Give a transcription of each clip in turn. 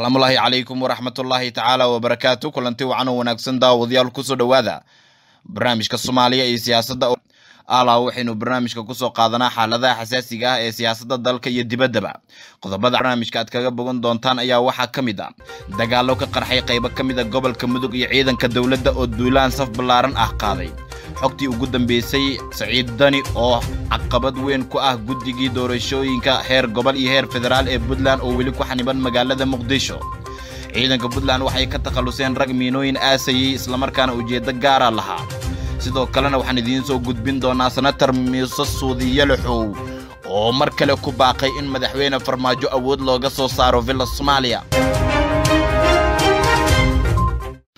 السلام الله عليكم ورحمة الله تعالى وبركاته. كلنتي وعنو وناكسن داوديال كسو دوادا برنامج كالصومالية اي سياسة دا آلا وحينو برنامج كسو قادنا حالة حساسية اي سياسة دالك يدبادبا قضبادا برنامج كاتكاقا بغن دونتان ايا وحا كميدا داقالو كقرحي قيبا كميدا قبل كمدوك يعيدن كدولة دا او دولان صف بلارن احقاضي xogtii ugu dambeysay Saciid Dani oo caqabad weyn ku ah guddigii doorashooyinka heer gobol iyo heer federaal ee Puntland oo weli ku xaniban magaalada Muqdisho. ciidanka Puntland waxay ka takhaluseen rag miinooyin aasayay isla markaana ujeeddo gaar ah lahaa. sidoo kalena waxaan idiin soo gudbin doonaa senator Muuse Suudi Yalaxow oo mar kale ku baaqay in madaxweyne Farmaajo awood looga soo saaro Villa Soomaaliya.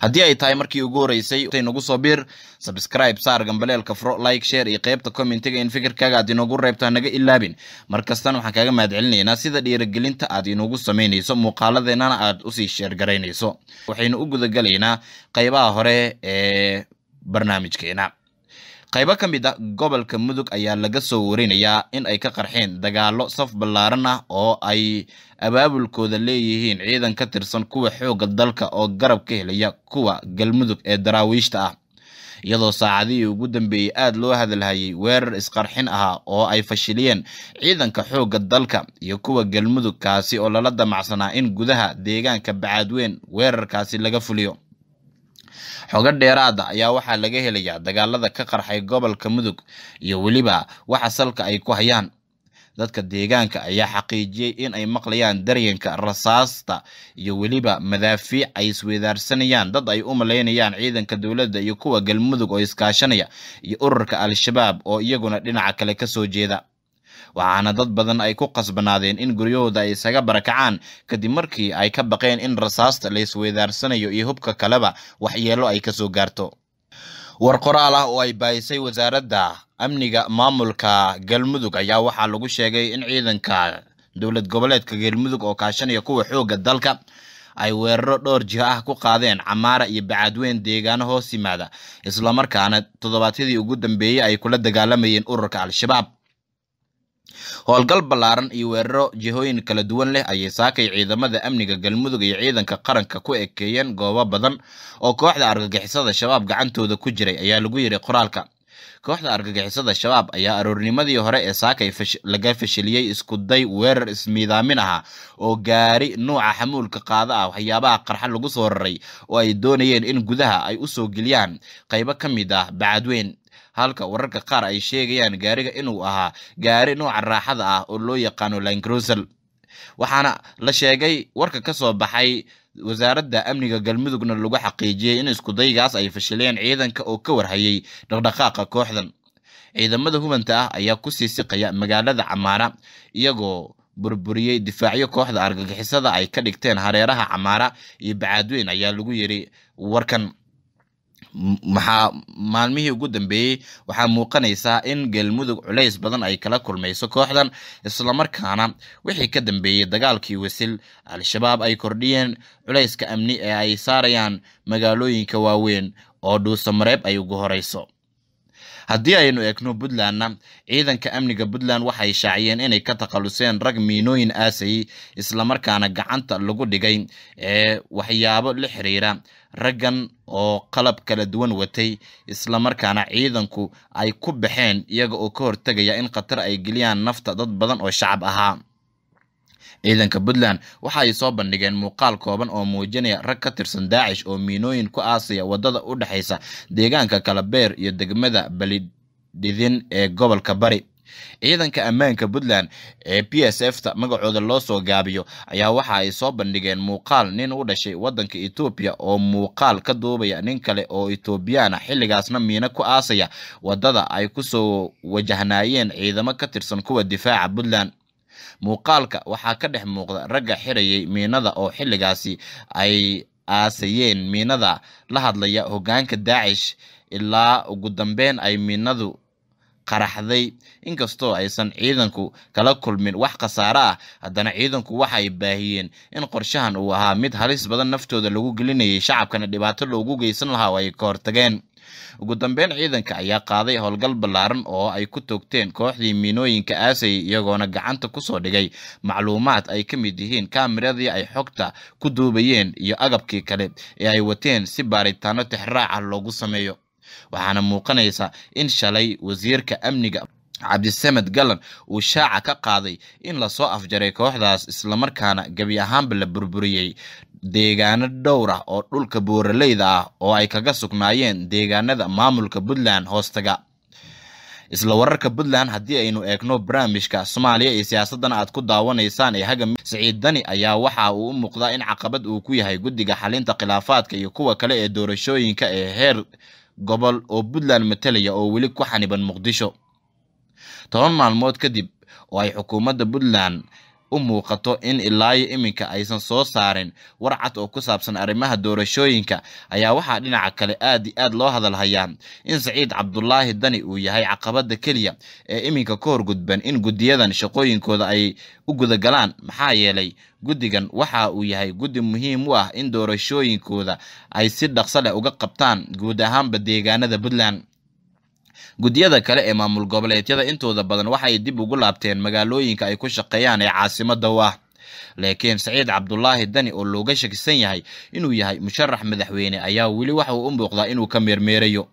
haddii ay tahay markii ugu horeysay nagu soo bir subscribe saar gambaleelka furo like share iyo qaybta commentiga in fikirkaaga aad inoogu reebto naga ilaabin markastan waxaan kaaga mahadcelinaynaa sida dhiirigelinta aad inoogu sameynayso muuqaaladeennana aad u sii share garaynayso waxaynu u guda galaynaa qaybaha hore ee barnaamijkeena. qaybo ka mid ah gobolka Mudug ayaa laga soo warinayaa in ay ka qarxeen dagaalo saf ballaaran ah oo ay abaabulkooda leeyihiin ciidan ka tirsan kuwa xoogga dalka oo garab ka helaya kuwa Galmudug ee daraawiishta ah iyadoo saacadii ugu dambeeyay aad loo hadalhayay weerar isqarxin ah oo ay fashiliyeen ciidanka xoogga dalka iyo kuwa Galmudug kaasi oo lala damacsanaa in gudaha deegaanka Bacaadweyn weerarkaasi laga fuliyo. xoga dheeraada ayaa waxaa laga helayaa dagaalada ka qarxay gobolka Mudug iyo waliba waxa salka ay ku hayaan. dadka deegaanka ayaa xaqiijiyay in ay maqlayaan dareenka rasaasta iyo waliba madaafiic ay isweedaarsanayaan dad ay u maleynayaan ciidanka dawladda iyo kuwa Galmudug oo iskaashanaya iyo ururka Al-Shabaab oo iyaguna dhinaca kale ka soo jeeda. waxaana dad badan ay ku qasbanaadeen in guryahooda ay isaga barakacaan kadib markii ay ka baqeen in rasaasta la isweedaarsanayo iyo hubka kaleba waxyeelo ay ka soo gaarto. war qoraal ah oo ay baayisay wasaaradda amniga maamulka Galmudug ayaa waxaa lagu sheegay in ciidanka dowlad goboleedka Galmudug oo kaashanaya kuwa xoogga dalka ay weeraro dhowr jiha ah ku qaadeen Camaara iyo Bacaadweyn deegaano hoos yimaada isla markaana toddobaadyadii ugu dambeeyay ay kula dagaalamayeen ururka Al-Shabaab. howlgal ballaaran iyo weeraro jihooyin kala duwan leh ayay saakay ciidamada amniga Galmudug iyo ciidanka qaranka ku ekeeyeen goobo badan oo kooxda argagixisada Shabaab gacantooda ku jiray ayaa lagu yiri qoraalka. kooxda argagixisada Shabaab ayaa aroornimadii hore ee saakay laga fashiliyay isku day weerar ismiidaamin ah oo gaari nooca xamuulka qaada ah waxyaabaha qarxa lagu soo raray oo ay doonayeen in gudaha ay u soo geliyaan qaybo ka mid ah Bacaadweyn. halka wararka qaar ay sheegayaan gaariga inuu ahaa gaari nooca raaxada ah oo loo yaqaan Land Cruiser. waxaana la sheegay warka ka soo baxay wasaaradda amniga Galmudugna lagu xaqiijiyay in isku daygaas ay fashileen ciidanka oo ka warhayay dhaqdhaqaaqa kooxdan. ciidamada hubanta ah ayaa ku sii siqaya magaalada Camaara iyagoo burburiyay difaacyo kooxda argagixisada ay ka dhigteen hareeraha Camaara iyo Bacaadweyn ayaa lagu yiri warkan. maalmihii ugu dambeeyay waxaa muuqanaysa in Galmudug culays badan ay kala kulmayso kooxdan isla markaana wixii ka dambeeyay dagaalkii Wasil Al-Shabaab ay kordhiyeen culayska amni ee ay saarayaan magaalooyinka waaweyn oo Dhuusamareeb ay ugu horeyso. haddii aynu eegno Puntlandna ciidanka amniga Puntland waxay shaaciyeen inay ka takhaluseen rag miinooyin aasay isla markaana gacanta lagu dhigay waxyaabo la xiriira raggan oo qalab kala duwan watay isla markaana ciidanku ay ku baxeen iyaga oo ka hortagaya in khatar ay geliyaan nafta dad badan oo shacab ahaa. ciidanka Puntland waxa ay soo bandhigeen muuqaal kooban oo muujinaya rag ka tirsan Daacish oo miinooyin ku aasaya wadada u dhaxaysa deegaanka Kalabeer iyo degmada Balididin ee gobolka Bari. ciidanka ammaanka Puntland ee PSF-ta magacooda loo soo gaabiyo ayaa waxa ay soo bandhigeen muuqaal nin u dhashay wadanka Ethiopia oo muuqaal ka duubaya nin kale oo Ethiopian xilligaasna miina ku aasaya wadada ay ku soo wajahnaayeen ciidamo ka tirsan kuwa difaaca Puntland. muuqaalka waxaa ka dhex muuqda ragga xirayay miinada oo xilligaasi ay aasayeen miinada la hadlaya hoggaanka Daacish ilaa ugu dambeyn ay miinadu qaraxday inkastoo aysan ciidanku kala kulmin wax khasaare ah haddana ciidanku waxay baahiyeen in qorshahan uu ahaa mid halis badan naftooda lagu gelinayay shacabkana dhibaato loogu geysan lahaa oo ay ka hortageen ugu dambeyn ciidanka ayaa qaaday howlgal ballaaran oo ay ku toogteen kooxdii miinooyinka aasayay iyagoona gacanta kusoo dhigay macluumaad ay ka mid yihiin kaamiradii ay xogta ku duubayeen iyo agabkii kale ee ay wateen si baaritaano tixraac ah loogu sameeyo waxaana muuqanaysa in shalay wasiirka amniga cabdisamed galan uu shaaca ka qaaday in lasoo afjaray kooxdaas islamarkaana gebi ahaanba la burburiyey deegaano dhowr ah oo dhulka buuraleyda ah oo ay kaga sugnaayeen deegaanada maamulka Puntland hoostaga isla wararka Puntland haddii aynu eegno barnaamijka Soomaaliya iyo siyaasadana aad ku daawanaysaan ee haga Siciid Dani ayaa waxa uu u muuqdaa in caqabad uu ku yahay guddiga xalinta khilaafaadka iyo kuwa kale ee doorashooyinka ee heer gobol oo Puntland matalaya oo weli ku xaniban Muqdisho 10 maalmood kadib oo ay xukuumadda Puntland u muuqato in ilaa iminka aysan soo saarin war cad oo ku saabsan arrimaha doorashooyinka ayaa waxaa dhinaca kale aad loo hadal hayaa in Siciid Cabdullaahi Dani uu yahay caqabada kaliya ee iminka ka horgudban in gudiyadan shaqooyinkooda ay u gudagalaan maxaa yeelay guddigan waxa uu yahay guddi muhiim u ah in doorashooyinkooda ay si dhaqso leh uga qabtaan guud ahaanba deegaanada Puntland gudiyada kale ee maamul goboleedyada intooda badan waxay dib ugu laabteen magaalooyinka ay ku shaqeeyaan ee caasimadda u ah laakiin Siciid Cabdullaahi Dani oo looga shakisan yahay inuu yahay musharax madaxweyne ayaa weli waxa uu u muuqdaa inuu ka meermeerayo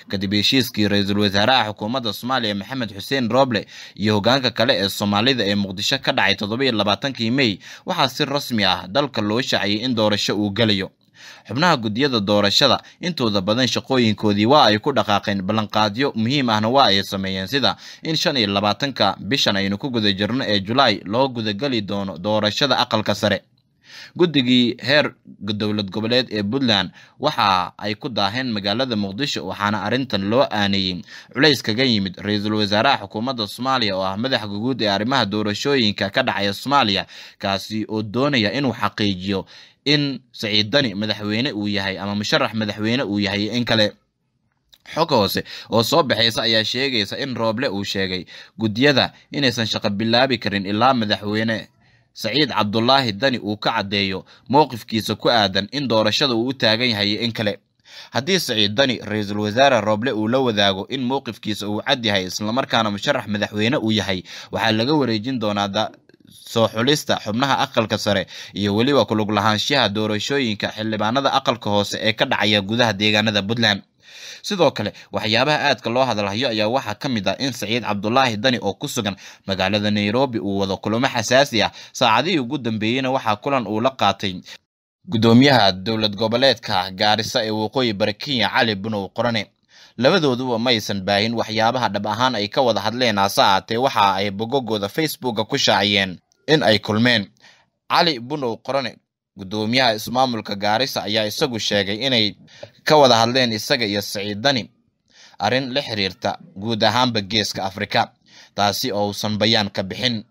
kadib heshiiskii ra'iisul wasaaraha xukuumadda Soomaaliya Maxamed Xuseen Roble iyo hoggaanka kale ee Soomaalida ee Muqdisho ka dhacay 27 May waxaa si rasmi ah dalka loo shaaciyay in doorasho uu galayo xubnaha gudiyada doorashada intooda badan shaqooyinkoodii waa ay ku dhaqaaqeen ballanqaadyo muhiim ahna waa ay sameeyeen sida in 25ka bishan aynu ku guda jirno ee July loo gudagali doono doorashada aqalka sare guddigii heer dowlad goboleed ee Puntland waxa ay ku daaheen magaalada Muqdisho waxaana arintan loo aaneeyay culays kaga yimid ra'iisul wasaaraha xukuumadda Soomaaliya oo ah madaxa guud ee arrimaha doorashooyinka ka dhacaya Soomaaliya kaasi oo doonaya inuu xaqiijiyo in Siciid Dani madaxweyne uu yahay ama musharax madaxweyne uu yahay in kale xog hoose oo soo baxaysa ayaa sheegaysa in Roble uu sheegay gudiyada inaysan shaqo bilaabi karin ilaa madaxweyne Siciid Cabdullaahi Dani uu ka cadeeyo mowqifkiisa ku aadan in doorashada uu u taagan yahay in kale haddii Siciid Dani ra'iisul wasaare Roble uu la wadaago in mowqifkiisa uu cad yahay isla markaana musharax madaxweyne uu yahay waxa laga wareejin doonaa soo xulista xubnaha aqalka sare iyo waliba ku lug lahaanshaha doorashooyinka xildhibaanada aqalka hoose ee ka dhacaya gudaha deegaanada Puntland sidoo kale waxyaabaha aadka loo hadalhayo ayaa waxaa ka mid ah in Siciid Cabdullaahi Dani oo ku sugan magaalada Nairobi uu wado kulamo xasaasi ah saacadihii ugu dambeeyayna waxaa kulan uu la qaatay gudoomiyaha dowlad goboleedka Gaarisa ee waqooyi bari Kenya Cali Bunow Qorane labadooduba maysan baahin waxyaabaha dhab ahaan ay ka wada hadleen asaate waxa ay bogogooda Facebook ku shaaciyeen in ay kulmeen Cali Bunow Qorane gudoomiyaha ismaamulka Gaarisa ayaa isagu sheegay inay ka wada hadleen isaga iyo Siciid Dani arin la xiriirta guud ahaanba geeska Afrika taasi oo uusan bayaan ka bixin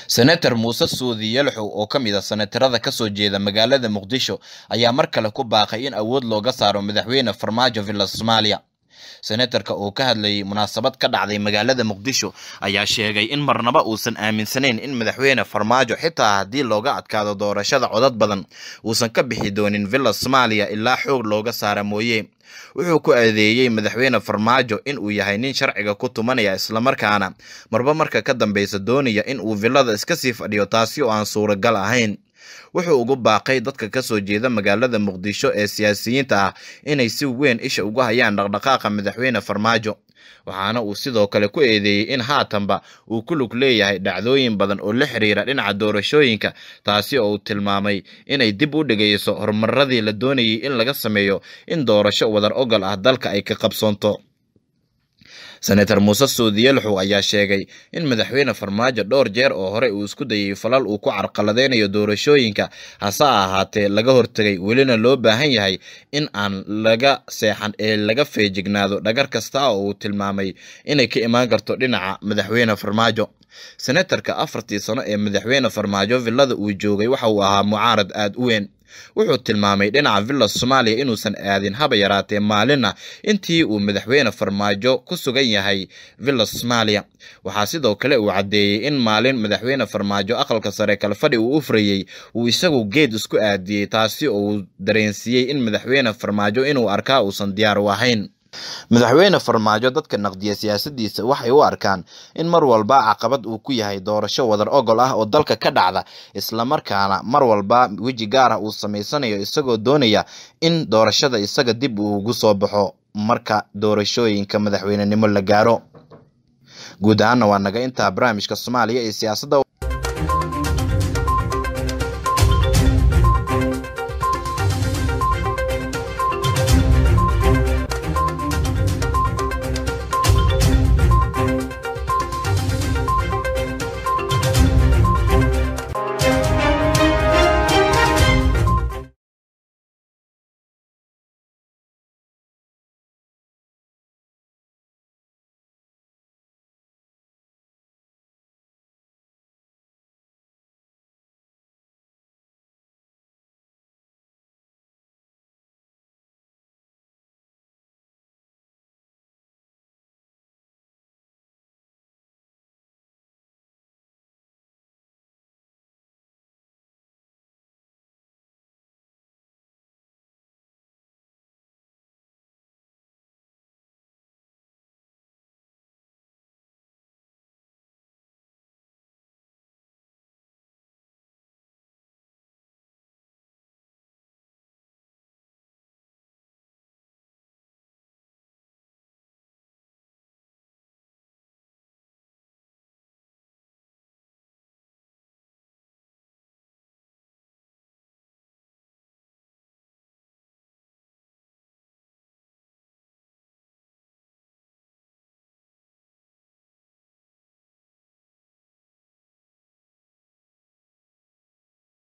Senator Muuse Suudi Yelxow oo ka mid ah senatarada ka soo jeeda magaalada Muqdisho ayaa mar kale ku baaqay in awood looga saaro madaxweyne Farmaajo villa Soomaaliya senatorka oo ka hadlayay munaasabad ka dhacday magaalada Muqdisho ayaa sheegay in marnaba uusan aaminsaneyn in madaxweyne Farmaajo xitaa haddii looga adkaado doorashada codad badan uusan ka bixi doonin villa Soomaaliya ilaa xoog looga saara mooyee wuxuu ku adeeyay madaxweyne Farmaajo in uu yahay nin sharciga ku tumanaya isla markaana marba marka ka dambaysa doonaya in uu villada iska sii fadhiyo taasi oo aan suuragal ahayn wuxuu ugu baaqay dadka ka soo jeeda magaalada Muqdisho ee siyaasiyiinta ah inay si weyn isha uga hayaan dhaqdhaqaaqa madaxweyne Farmaajo waxaana uu sidoo kale ku eedeeyay in haatanba uu ku lug leeyahay dhacdooyin badan oo la xiriira dhinaca doorashooyinka taasi oo uu tilmaamay inay dib u dhigayso horumaradii la doonayay in laga sameeyo in doorasho wadar ogal ah dalka ay ka qabsoonto Senator Muuse Suudi Yelxow ayaa sheegay in madaxweyne Farmaajo dhowr jeer oo hore uu isku dayay falal uu ku carqaladeynayo doorashooyinka hase ahaatee laga hortagay welina loo baahan yahay in aan laga seexan ee laga feejignaado dhagar kasta oo uu tilmaamay inay ka imaan karto dhinaca madaxweyne Farmaajo senatorka 4 sano ee madaxweyne Farmaajo villada uu joogay waxa uu ahaa mucaarad aad u weyn wuxuu tilmaamay dhinaca villa Soomaaliya inuusan aadin haba yaraatee maalina intii uu madaxweyne Farmaajo ku sugan yahay villa Soomaaliya. waxaa sidoo kale uu cadeeyay in maalin madaxweyne Farmaajo aqalka sare kala fadhi uu u furayay uu isagu geed isku aadiyay, taasi oo uu dareensiiyay in madaxweyne Farmaajo inuu arkaa uusan diyaar u ahayn. madaxweyne Farmaajo dadka naqdiya siyaasadiisa waxay u arkaan in mar walba caqabad uu ku yahay doorasho wadar ogol ah oo dalka ka dhacda, isla markaana mar walba weji gaar ah uu sameysanayo isagoo doonaya in doorashada isaga dib uu ugu soo baxo marka doorashooyinka madaxweynenimo la gaaro. guud ahaan waa naga intaa barnaamijka Soomaaliya ee siyaasadda.